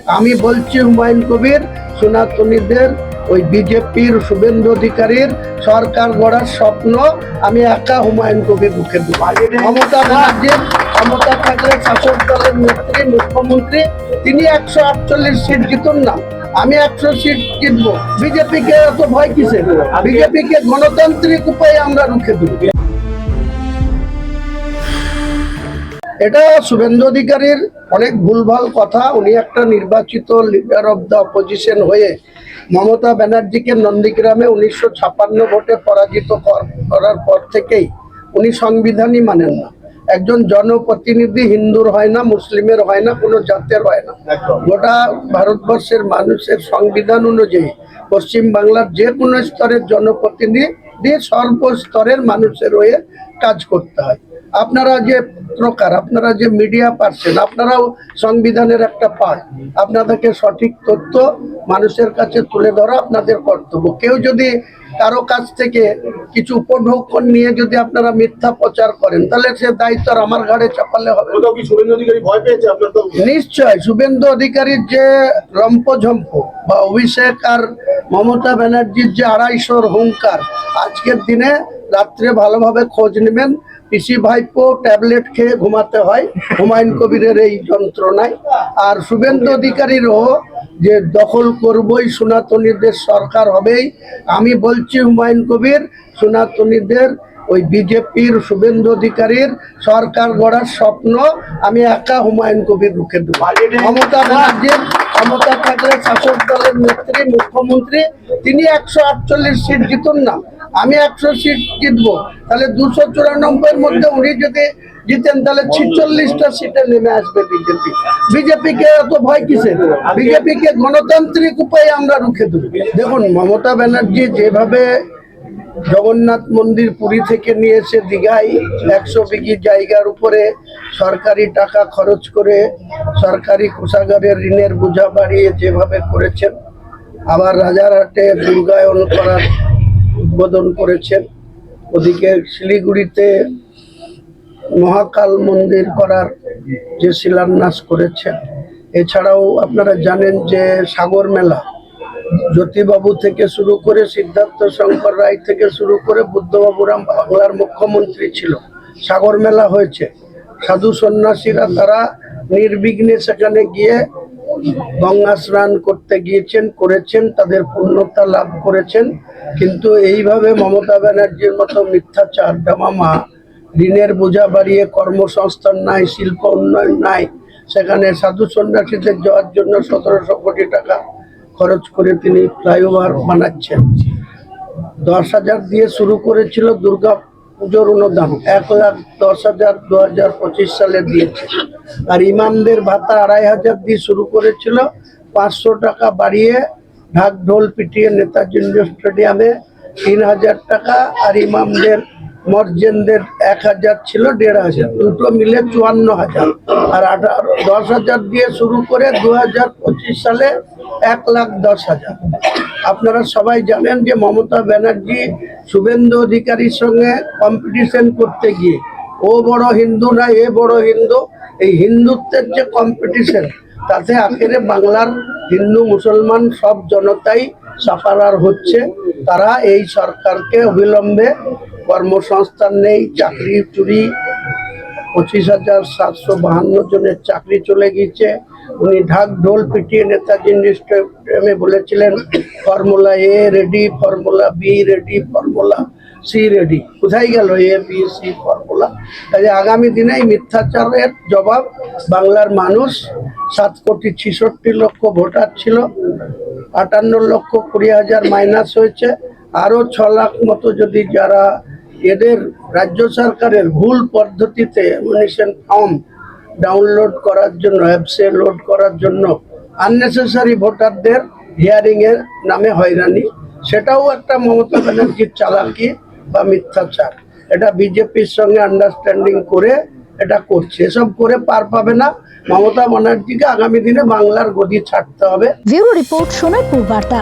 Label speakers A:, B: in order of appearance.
A: আমি বলছি হুমায়ুন কবির সনাতনীদের ওই বিজেপির শুভেন্দু অধিকারীর সরকার গড়ার স্বপ্ন আমি একা হুমায়ুন কবির মুখে দেব। মমতা ব্যানার্জির ক্ষমতা থাকলে শাসক দলের নেত্রী মুখ্যমন্ত্রী তিনি 148 সিট জিতুন না, আমি 100 সিট জিতবো। বিজেপিকে এত ভয় কিসের? বিজেপিকে গণতান্ত্রিক উপায়ে আমরা রুখে দেব। এটা শুভেন্দু অধিকারীর অনেক ভুলভাল কথা। উনি একটা নির্বাচিত লিডার অফ দ্য অপোজিশন হয়ে মমতা ব্যানার্জিকে নন্দীগ্রামে 1956 ভোটে পরাজিত করার পর থেকেই উনি সংবিধানই মানেন না। একজন জনপ্রতিনিধি হিন্দুর হয় না, মুসলিমের হয় না, কোনো জাতের হয় না। গোটা ভারতবর্ষের মানুষের সংবিধান অনুযায়ী পশ্চিম বাংলার যে কোনো স্তরের জনপ্রতিনিধি সর্বস্তরের মানুষের হয়ে কাজ করতে হয়। আপনারা যে আপনারা যে মিডিয়া পাচ্ছেন, আপনারাও সংবিধানের একটা পার্ট। আপনাদেরকে সঠিক তথ্য মানুষের কাছে তুলে ধরা আপনাদের কর্তব্য। কেউ যদি কারো কাছ থেকে কিছু উপঢৌকন নিয়ে যদি আপনারা মিথ্যা প্রচার করেন, তাহলে সে দায়িত্ব আমার ঘাড়ে চাপালে হবে। নিশ্চয় শুভেন্দু অধিকারীর যে লম্পঝম্প বা অভিষেক আর মমতা ব্যানার্জির যে 250 হুঙ্কার, আজকের দিনে রাত্রে ভালোভাবে খোঁজ নেবেন। পিসি ভাইপো ট্যাবলেট খেয়ে ঘুমাতে হয় হুমায়ুন কবিরের এই যন্ত্রণায়। আর শুভেন্দু অধিকারীরও যে দখল করবই, সনাতনীদের সরকার হবেই। আমি বলছি হুমায়ুন কবির সনাতনীদের ওই বিজেপির শুভেন্দু অধিকারীর সরকার গড়ার স্বপ্ন আমি একা হুমায়ুন কবির রুখে দেব। মমতা ব্যানার্জির ক্ষমতা থাকলে শাসক দলের নেত্রী মুখ্যমন্ত্রী তিনি 148 সিট জিতুন না, আমি 100 সিট জিতবো। তাহলে 294-এর মধ্যে উনি যদি জিতেন, তাহলে 46টা সিটে নেমে আসবে বিজেপি। বিজেপিকে এত ভয় কিসের? বিজেপিকে গণতান্ত্রিক উপায়ে আমরা রুখে দেব। দেখুন, মমতা ব্যানার্জি যেভাবে জগন্নাথ মন্দির পুরী থেকে নিয়ে এসে দীঘায় 100 বিঘি জায়গার উপরে সরকারি টাকা খরচ করে সরকারি কোষাগারের ঋণের বোঝা বাড়িয়ে যেভাবে করেছেন, আবার রাজারহাটে দুর্গায়ন করার উদ্বোধন করেছেন, ওদিকে শিলিগুড়িতে মহাকাল মন্দির করার যে শিলান্যাস করেছেন। এছাড়াও আপনারা জানেন যে সাগর মেলা, জ্যোতিবাবু থেকে শুরু করে সিদ্ধার্থ শঙ্কর রায় থেকে শুরু করে বুদ্ধবাবুরাম বাংলার মুখ্যমন্ত্রী ছিল, সাগর মেলা হয়েছে। সাধু সন্ন্যাসীরা তারা নির্বিঘ্নে সেখানে গিয়ে গঙ্গা স্নান করতে গিয়েছেন, করেছেন, তাদের পূর্ণতা লাভ করেছেন। কিন্তু এইভাবে মমতা ব্যানার্জির মতো মিথ্যাচার ডামামা, ঋণের বোঝা বাড়িয়ে কর্মসংস্থান নাই, শিল্প উন্নয়ন নাই, সেখানে সাধু সন্ন্যাসীদের যাওয়ার জন্য 1700 কোটি টাকা খরচ করে তিনি ফ্লাইওভার বানাচ্ছেন। 10,000 দিয়ে শুরু করেছিল দুর্গা পুজোর অনুদান, 1,10,000 2025 সালে দিয়েছে। আর ইমামদের ভাতা 2,500 দিয়ে শুরু করেছিল, 500 টাকা বাড়িয়ে ঢাক ঢোল পিটিয়ে নেতাজি স্টেডিয়ামে 3,000 টাকা, আর ইমামদের মর্জেনদের 1,000 ছিল 1,500, দুটো মিলে 54,000। আর 10,000 দিয়ে শুরু করে 2025 সালে 1,10,000। আপনারা সবাই জানেন যে মমতা ব্যানার্জি শুভেন্দু অধিকারীর সঙ্গে কম্পিটিশন করতে গিয়ে ও বড় হিন্দু না এ বড় হিন্দু, এই হিন্দুত্বের যে কম্পিটিশন, তাতে আখেরে বাংলার হিন্দু মুসলমান সব জনতাই সাফারার হচ্ছে। তারা এই সরকারকে অবিলম্বে কর্মসংস্থান নেই, চাকরি চুরি, 25,752 জনের চাকরি চলে গিয়েছে। উনি ঢাক ঢোল পিটিয়ে নেতাজি স্টেডিয়ামে বলেছিলেন formula A ready, formula B ready, formula C ready. কোথায় গেল এ বি সি ফর্মুলা? কাজে আগামী দিনে এই মিথ্যাচারের জবাব বাংলার মানুষ, 7,66,00,000 ভোটার ছিল, 58,20,000 মাইনাস হয়েছে। আরো 6 লাখ মতো যদি যারা এদের রাজ্য সরকারের ভুল পদ্ধতিতে নমিনেশন ফর্ম ডাউনলোড করার জন্য, অ্যাপসে লোড করার জন্য আননেসেসারি ভোটারদের হিয়ারিং এর নামে হয়রানি, সেটাও একটা মমতা ব্যানার্জির চালাকি বা মিথ্যাচার। এটা বিজেপির সঙ্গে আন্ডারস্ট্যান্ডিং করে এটা করছে। এসব করে পার পাবে না। মমতা ব্যানার্জিকে আগামী দিনে বাংলার গদি ছাড়তে হবে।
B: ব্যুরো রিপোর্ট, সোনারপুর বার্তা।